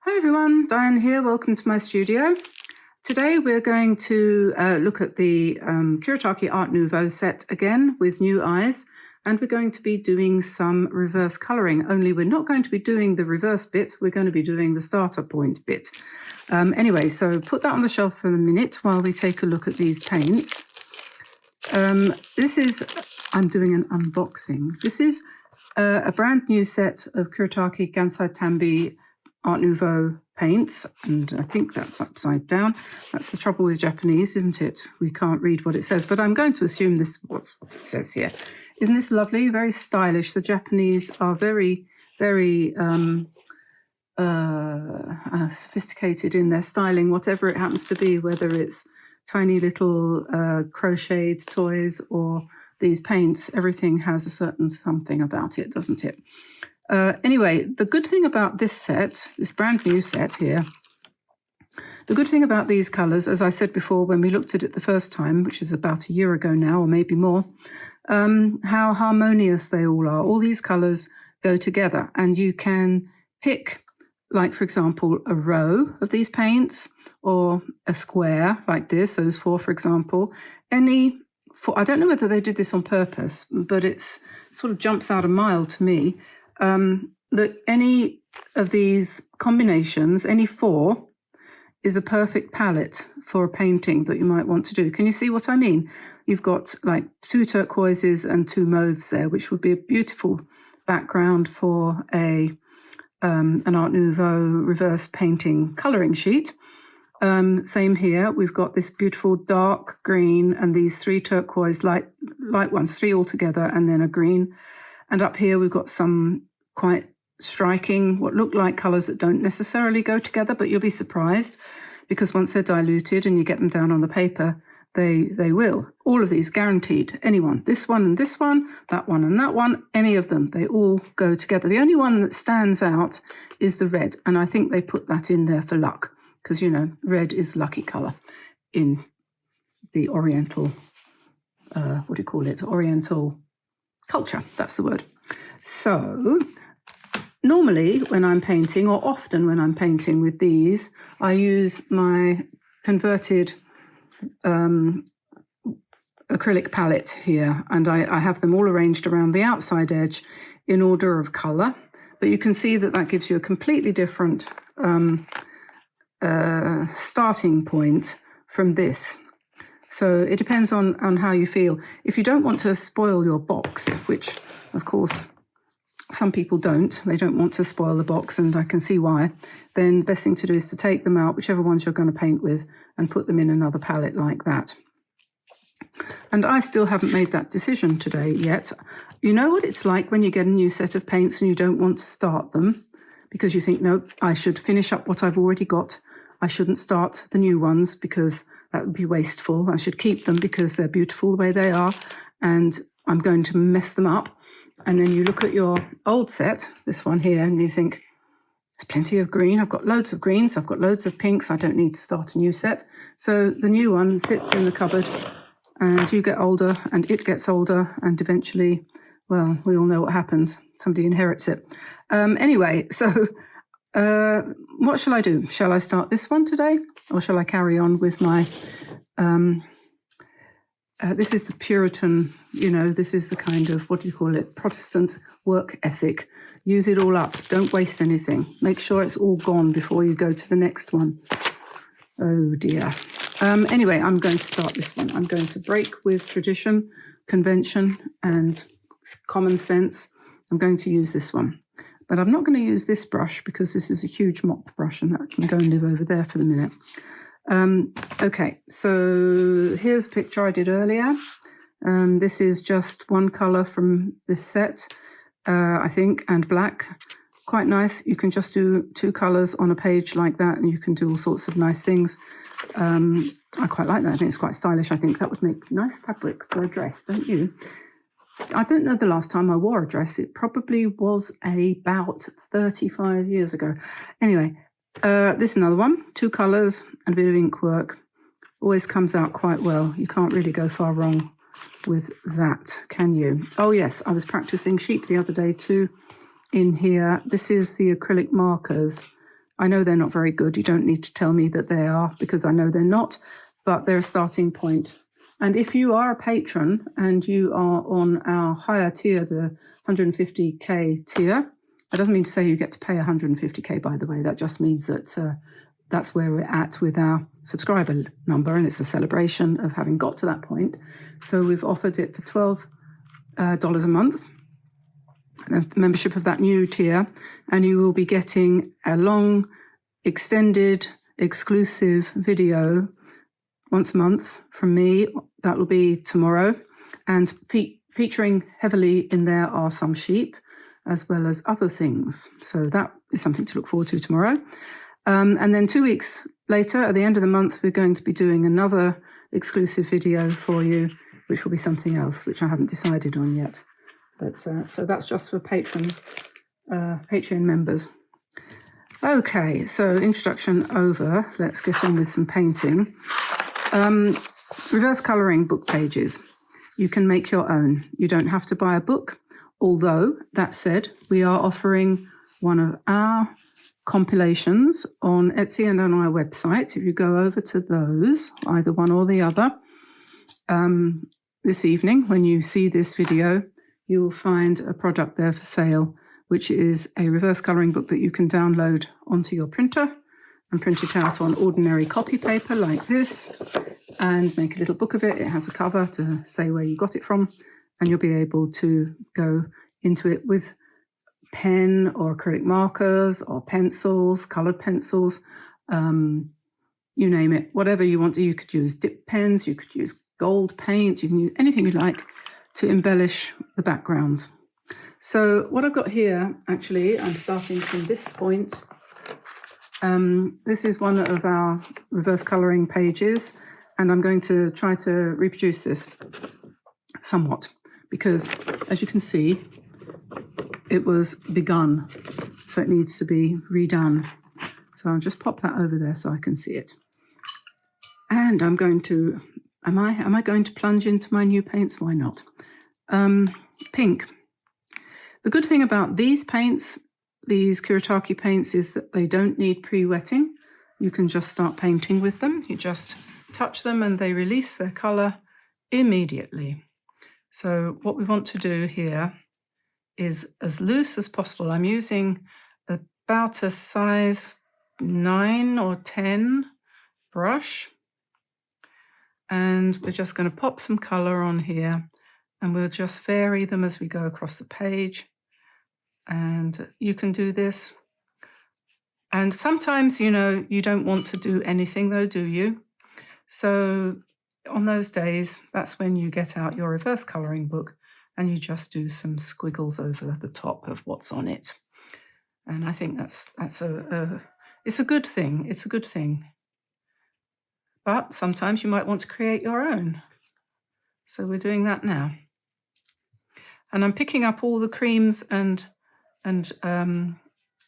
Hi everyone, Diane here. Welcome to my studio. Today we're going to look at the Kuretake Art Nouveau set again with new eyes, and we're going to be doing some reverse colouring, only we're not going to be doing the reverse bit, we're going to be doing the starter point bit. Anyway, so put that on the shelf for a minute while we take a look at these paints. I'm doing an unboxing. This is a brand new set of Kuretake Gansai Tambi Art Nouveau paints, and I think that's upside down. That's the trouble with Japanese, isn't it? We can't read what it says, but I'm going to assume this what it says here. Isn't this lovely? Very stylish. The Japanese are very, very sophisticated in their styling, whatever it happens to be, whether it's tiny little crocheted toys or these paints. Everything has a certain something about it, doesn't it? Anyway, the good thing about this set, this brand new set here, the good thing about these colours, as I said before when we looked at it the first time, which is about a year ago now or maybe more, how harmonious they all are. All these colours go together, and you can pick, like for example, a row of these paints or a square like this, those four for example. I don't know whether they did this on purpose, but it's sort of jumps out a mile to me. That any of these combinations, any four, is a perfect palette for a painting that you might want to do. Can you see what I mean? You've got like 2 turquoises and 2 mauves there, which would be a beautiful background for an Art Nouveau reverse painting colouring sheet. Same here, we've got this beautiful dark green and these 3 turquoise light ones, 3 altogether, and then a green. And up here we've got some quite striking, what look like colours that don't necessarily go together, but you'll be surprised because once they're diluted and you get them down on the paper, they will. All of these, guaranteed. Anyone, this one and this one, that one and that one, any of them, they all go together. The only one that stands out is the red, and I think they put that in there for luck because, you know, red is lucky colour in the Oriental, Oriental culture, that's the word. So normally when I'm painting, or often when I'm painting with these, I use my converted acrylic palette here, and I have them all arranged around the outside edge in order of colour. But you can see that that gives you a completely different starting point from this. So it depends on how you feel. If you don't want to spoil your box, which of course some people don't, they don't want to spoil the box, and I can see why, then best thing to do is to take them out, whichever ones you're going to paint with, and put them in another palette like that. And I still haven't made that decision today yet. You know what it's like when you get a new set of paints and you don't want to start them because you think, no, I should finish up what I've already got. I shouldn't start the new ones because that would be wasteful. I should keep them because they're beautiful the way they are, and I'm going to mess them up. And then you look at your old set, this one here, and you think, there's plenty of green. I've got loads of greens. I've got loads of pinks. I don't need to start a new set. So the new one sits in the cupboard, and you get older, and it gets older, and eventually, well, we all know what happens. Somebody inherits it. Anyway, so what shall I do? Shall I start this one today, or shall I carry on with my... this is the Puritan, you know, this is the kind of, Protestant work ethic. Use it all up. Don't waste anything. Make sure it's all gone before you go to the next one. Oh dear. Anyway, I'm going to start this one. I'm going to break with tradition, convention, and common sense. I'm going to use this one. But I'm not going to use this brush because this is a huge mop brush, and that can go and live over there for the minute. Okay, so here's a picture I did earlier. This is just one colour from this set, I think, and black. Quite nice. You can just do 2 colours on a page like that, and you can do all sorts of nice things. I quite like that. I think it's quite stylish. I think that would make nice fabric for a dress, don't you? I don't know the last time I wore a dress. It probably was about 35 years ago. Anyway, this is another one, 2 colours and a bit of ink work. Always comes out quite well. You can't really go far wrong with that, can you? Oh yes, I was practicing sheep the other day too in here. This is the Acrylic Markers. I know they're not very good. You don't need to tell me that they are, because I know they're not, but they're a starting point. And if you are a patron and you are on our higher tier, the 150k tier, that doesn't mean to say you get to pay 150k, by the way. That just means that that's where we're at with our subscriber number, and it's a celebration of having got to that point. So we've offered it for $12 a month, the membership of that new tier, and you will be getting a long, extended, exclusive video once a month from me. That will be tomorrow, and featuring heavily in there are some sheep as well as other things. So that is something to look forward to tomorrow. And then 2 weeks later, at the end of the month, we're going to be doing another exclusive video for you, which will be something else, which I haven't decided on yet. But so that's just for Patreon members. Okay, so introduction over. Let's get on with some painting. Reverse colouring book pages. You can make your own. You don't have to buy a book, although, that said, we are offering one of our compilations on Etsy and on our website. If you go over to those, either one or the other, this evening, when you see this video, you will find a product there for sale, which is a reverse colouring book that you can download onto your printer and print it out on ordinary copy paper like this and make a little book of it. It has a cover to say where you got it from, and you'll be able to go into it with pen or acrylic markers or pencils, coloured pencils, you name it, whatever you want to. You could use dip pens, you could use gold paint, you can use anything you like to embellish the backgrounds. So what I've got here, actually, I'm starting from this point. This is one of our reverse colouring pages, and I'm going to try to reproduce this somewhat, because as you can see, it was begun, so it needs to be redone. So I'll just pop that over there so I can see it. And I'm going to, am I going to plunge into my new paints? Why not? Pink. The good thing about these paints, these Kuretake paints, is that they don't need pre-wetting. You can just start painting with them. You just touch them and they release their colour immediately. So what we want to do here is as loose as possible. I'm using about a size 9 or 10 brush, and we're just going to pop some colour on here, and we'll just vary them as we go across the page. And you can do this. And sometimes, you know, you don't want to do anything though, do you? So on those days, that's when you get out your reverse colouring book and you just do some squiggles over the top of what's on it. And I think it's a good thing. It's a good thing. But sometimes you might want to create your own. So we're doing that now. And I'm picking up all the creams and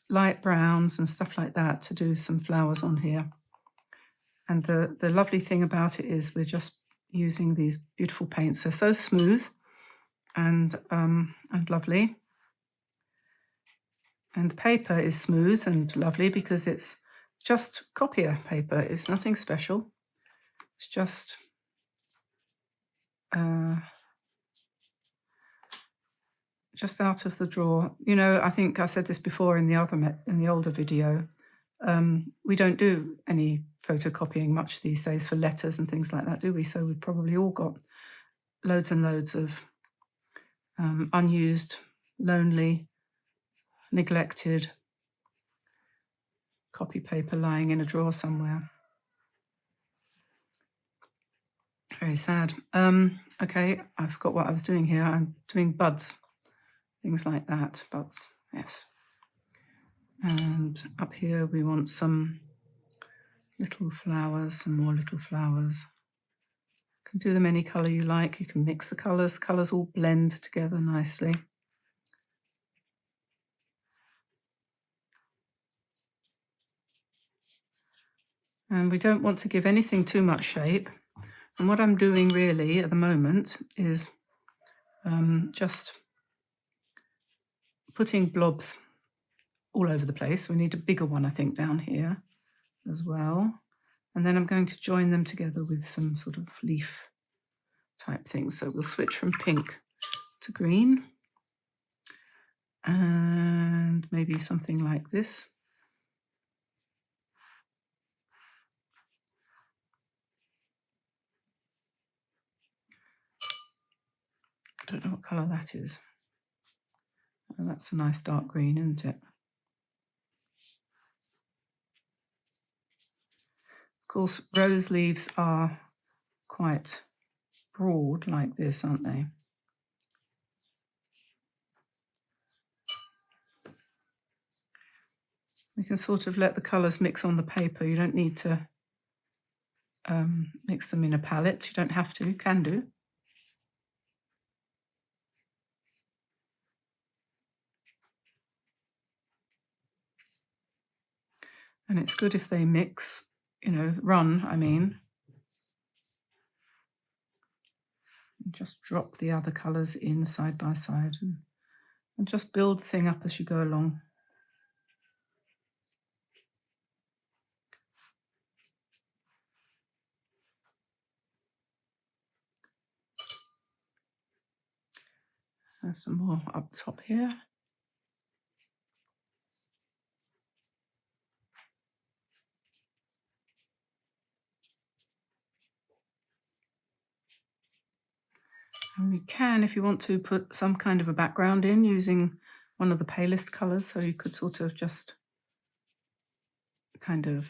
light browns and stuff like that to do some flowers on here. And the lovely thing about it is we're just using these beautiful paints. They're so smooth and lovely. And the paper is smooth and lovely because it's just copier paper. It's nothing special. It's just out of the drawer. You know, I think I said this before in the older video. We don't do any photocopying much these days for letters and things like that, do we? So we've probably all got loads and loads of unused, lonely, neglected copy paper lying in a drawer somewhere. Very sad. Okay, I forgot what I was doing here. I'm doing buds. Things like that, buds, yes. And up here we want some little flowers, some more little flowers. You can do them any colour you like. You can mix the colours. The colours all blend together nicely. And we don't want to give anything too much shape. And what I'm doing really at the moment is just putting blobs all over the place. We need a bigger one, I think, down here as well. And then I'm going to join them together with some sort of leaf type thing. So we'll switch from pink to green and maybe something like this. I don't know what colour that is. Oh, that's a nice dark green, isn't it? Of course, rose leaves are quite broad like this, aren't they? We can sort of let the colours mix on the paper. You don't need to mix them in a palette. You don't have to, you can do. And it's good if they mix, you know, run, I mean. And just drop the other colours in side by side and just build the thing up as you go along. There's some more up top here. And you can, if you want to, put some kind of a background in using one of the palest colours, so you could sort of just kind of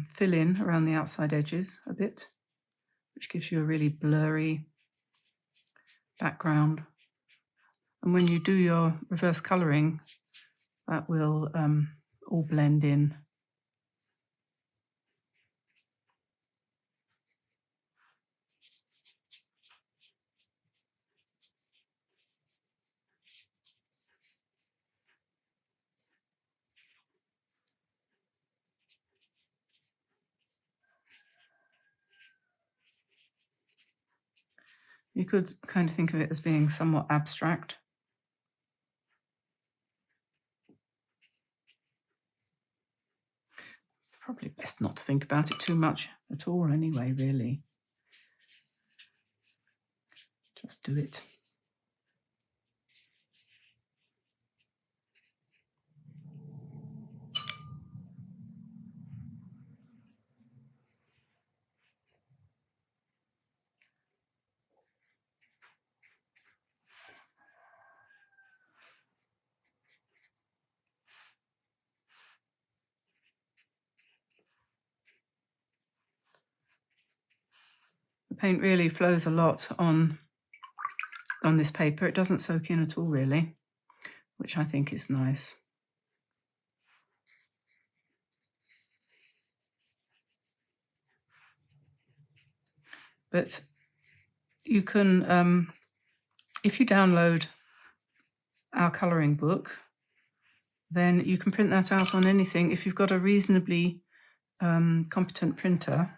fill in around the outside edges a bit, which gives you a really blurry background. And when you do your reverse colouring, that will all blend in. You could kind of think of it as being somewhat abstract. Probably best not to think about it too much at all anyway, really. Just do it. The paint really flows a lot on this paper. It doesn't soak in at all, really, which I think is nice. But you can, if you download our colouring book, then you can print that out on anything. If you've got a reasonably competent printer,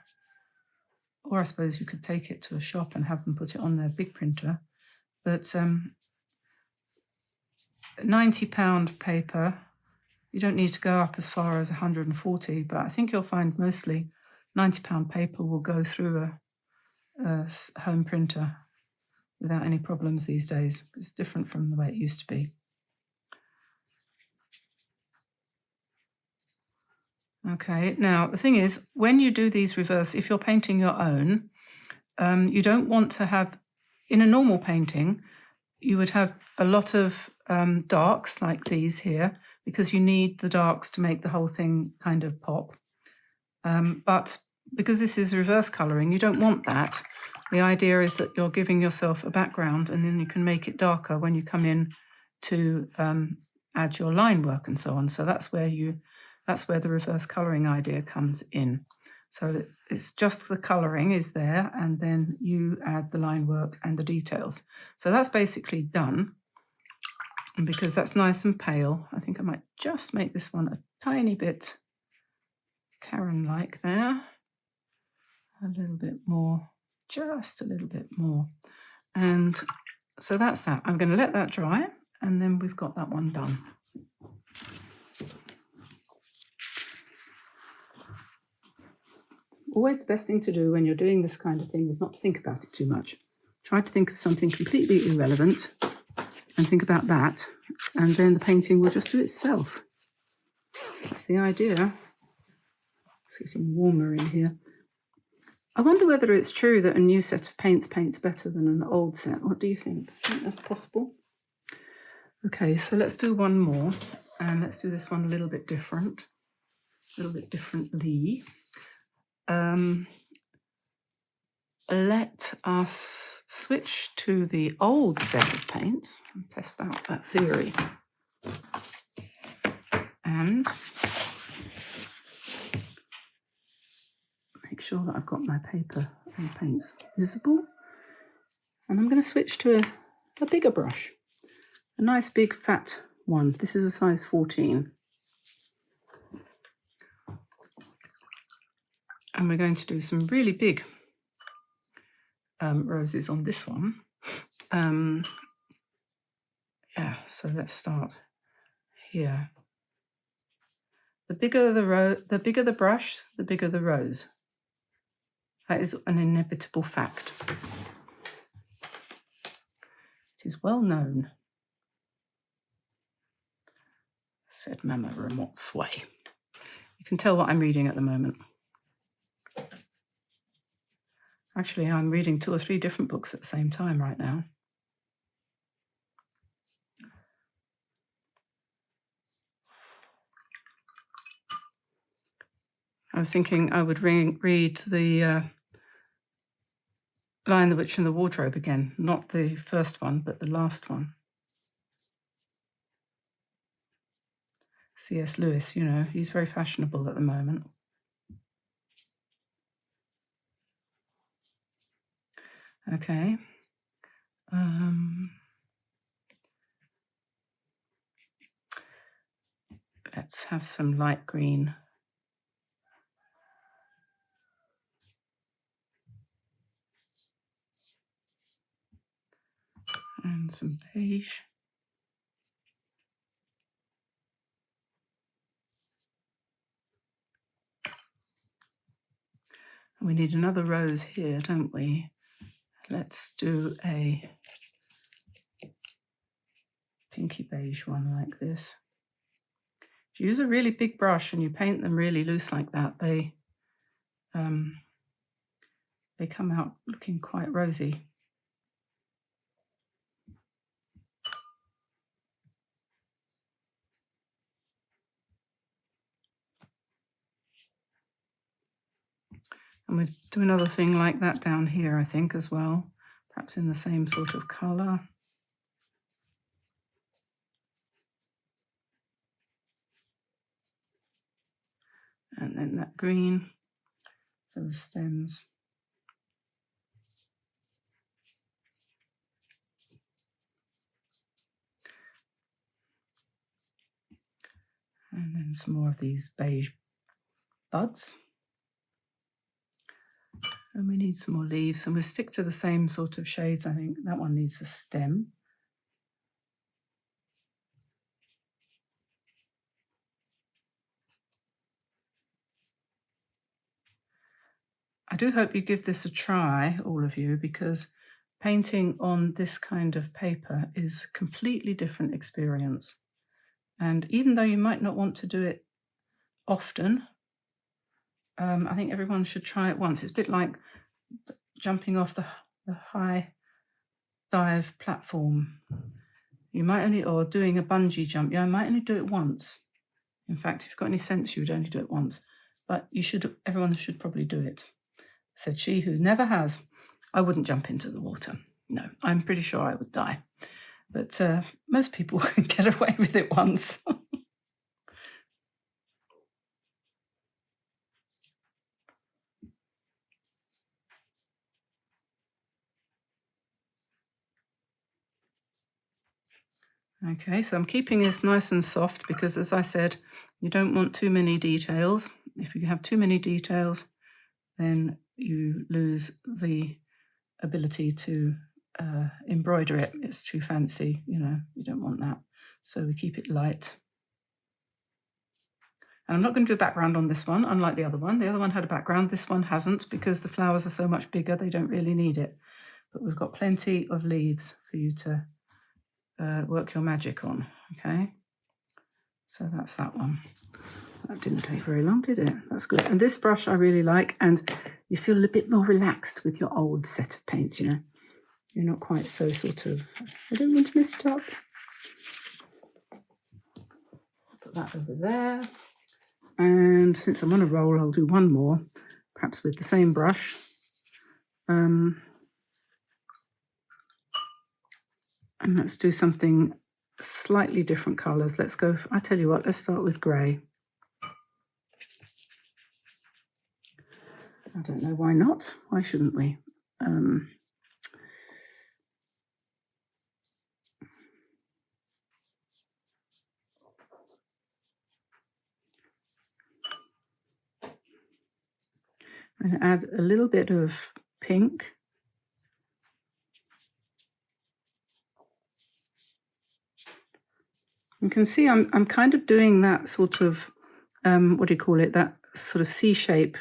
or I suppose you could take it to a shop and have them put it on their big printer. But £90 paper, you don't need to go up as far as 140, but I think you'll find mostly £90 paper will go through a home printer without any problems these days. It's different from the way it used to be. Okay, now the thing is, when you do these reverse, if you're painting your own, you don't want to have, in a normal painting, you would have a lot of darks like these here, because you need the darks to make the whole thing kind of pop. But because this is reverse colouring, you don't want that. The idea is that you're giving yourself a background, and then you can make it darker when you come in to add your line work and so on. So that's where the reverse colouring idea comes in. So it's just the colouring is there, and then you add the line work and the details. So that's basically done. And because that's nice and pale, I think I might just make this one a tiny bit Karen-like there. A little bit more, just a little bit more. And so that's that. I'm going to let that dry, and then we've got that one done. always the best thing to do when you're doing this kind of thing is not to think about it too much. Try to think of something completely irrelevant and think about that, and then the painting will just do itself. That's the idea. It's getting warmer in here. I wonder whether it's true that a new set of paints paints better than an old set. What do you think? Do you think that's possible? Okay, so let's do one more, and let's do this one a little bit differently. Let us switch to the old set of paints and test out that theory. And make sure that I've got my paper and paints visible. And I'm going to switch to a bigger brush, a nice big fat one. This is a size 14. And we're going to do some really big roses on this one. Yeah, so let's start here. The bigger the brush, the bigger the rose. That is an inevitable fact. It is well known, said Mama Ramot's way. You can tell what I'm reading at the moment. Actually, I'm reading 2 or 3 different books at the same time right now. I was thinking I would read the Lion, the Witch and the Wardrobe again, not the first one, but the last one. C.S. Lewis, you know, he's very fashionable at the moment. Okay. Let's have some light green. And some beige. And we need another rose here, don't we? Let's do a pinky beige one like this. If you use a really big brush and you paint them really loose like that, they come out looking quite rosy. And we'll do another thing like that down here, I think, as well, perhaps in the same sort of colour. And then that green for the stems. And then some more of these beige buds. And we need some more leaves, and we'll stick to the same sort of shades. I think that one needs a stem. I do hope you give this a try, all of you, because painting on this kind of paper is a completely different experience. And even though you might not want to do it often, I think everyone should try it once. It's a bit like jumping off the high dive platform. You might only, or doing a bungee jump, you might only do it once. In fact, if you've got any sense, you would only do it once. But everyone should probably do it. Said she who never has. I wouldn't jump into the water. No, I'm pretty sure I would die. But most people can get away with it once. Okay, so I'm keeping this nice and soft because, as I said, you don't want too many details. If you have too many details, then you lose the ability to embroider it. It's too fancy, you know, you don't want that. So we keep it light. And I'm not going to do a background on this one, unlike the other one. The other one had a background. This one hasn't, because the flowers are so much bigger, they don't really need it. But we've got plenty of leaves for you to work your magic on, okay? So that's that one. That didn't take very long, did it? That's good. And this brush I really like, and you feel a bit more relaxed with your old set of paints, you know. You're not quite so sort of, I don't want to mess it up. Put that over there. And since I'm on a roll, I'll do one more, perhaps with the same brush. And let's do something slightly different colours. Let's go, I tell you what, let's start with grey. I don't know why not. Why shouldn't we? I'm going to add a little bit of pink. You can see I'm kind of doing that sort of, what do you call it, that sort of C-shape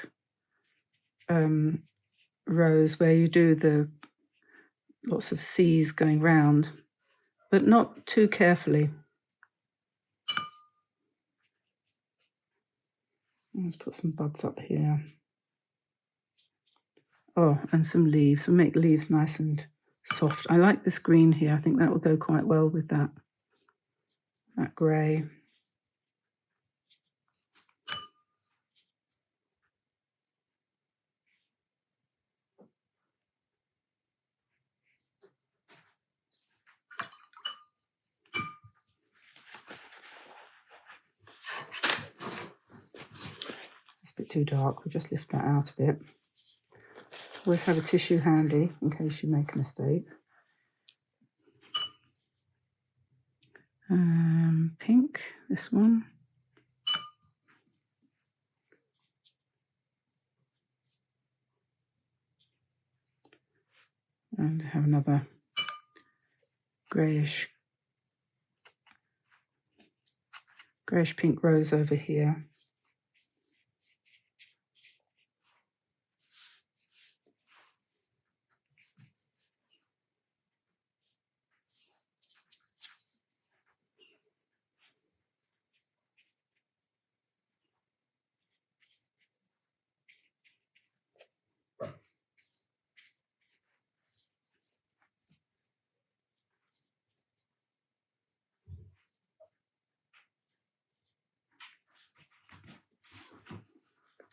rose where you do the lots of C's going round, but not too carefully. Let's put some buds up here. Oh, and some leaves. We'll make leaves nice and soft. I like this green here. I think that will go quite well with that grey. It's a bit too dark. We'll just lift that out a bit. Always have a tissue handy in case you make a mistake. Pink, this one. And have another greyish pink rose over here.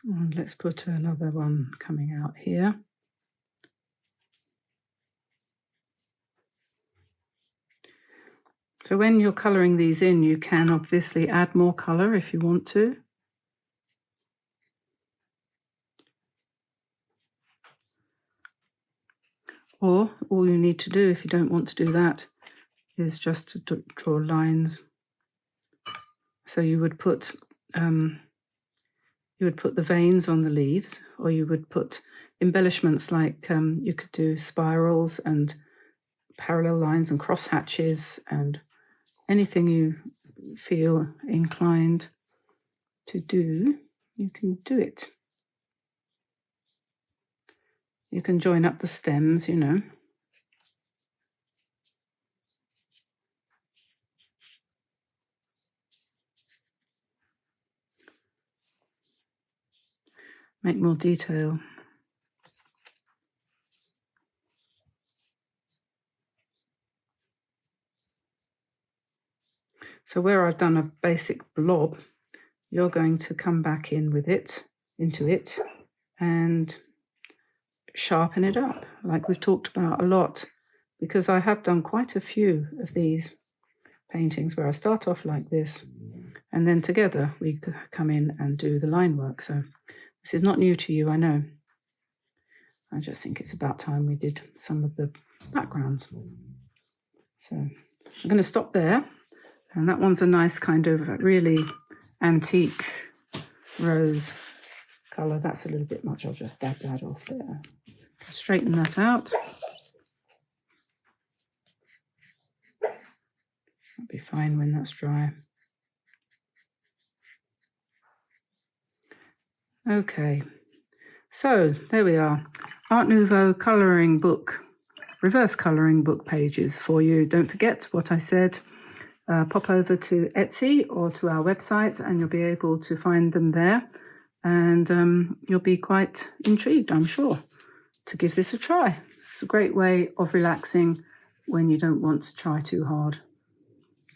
And let's put another one coming out here. So when you're colouring these in, you can obviously add more colour if you want to. Or all you need to do if you don't want to do that is just to draw lines. So you would put the veins on the leaves, or you would put embellishments like you could do spirals and parallel lines and cross hatches and anything you feel inclined to do, you can do it. You can join up the stems, you know. Make more detail. So where I've done a basic blob, you're going to come back in with it, into it, and sharpen it up, like we've talked about a lot, because I have done quite a few of these paintings where I start off like this, and then together we come in and do the line work. So this is not new to you, I know. I just think it's about time we did some of the backgrounds. So I'm going to stop there. And that one's a nice kind of really antique rose colour. That's a little bit much. I'll just dab that off there. Straighten that out. That'll be fine when that's dry. Okay, so there we are. Art Nouveau colouring book, reverse colouring book pages for you. Don't forget what I said. Pop over to Etsy or to our website and you'll be able to find them there. And you'll be quite intrigued, I'm sure, to give this a try. It's a great way of relaxing when you don't want to try too hard.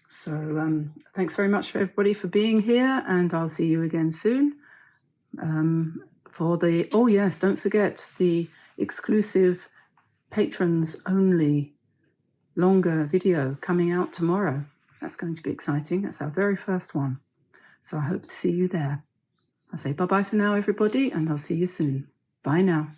So thanks very much for everybody for being here, and I'll see you again soon. Oh yes, don't forget the exclusive patrons only longer video coming out tomorrow. That's going to be exciting. That's our very first one. So I hope to see you there. I'll say bye-bye for now, everybody, and I'll see you soon. Bye now.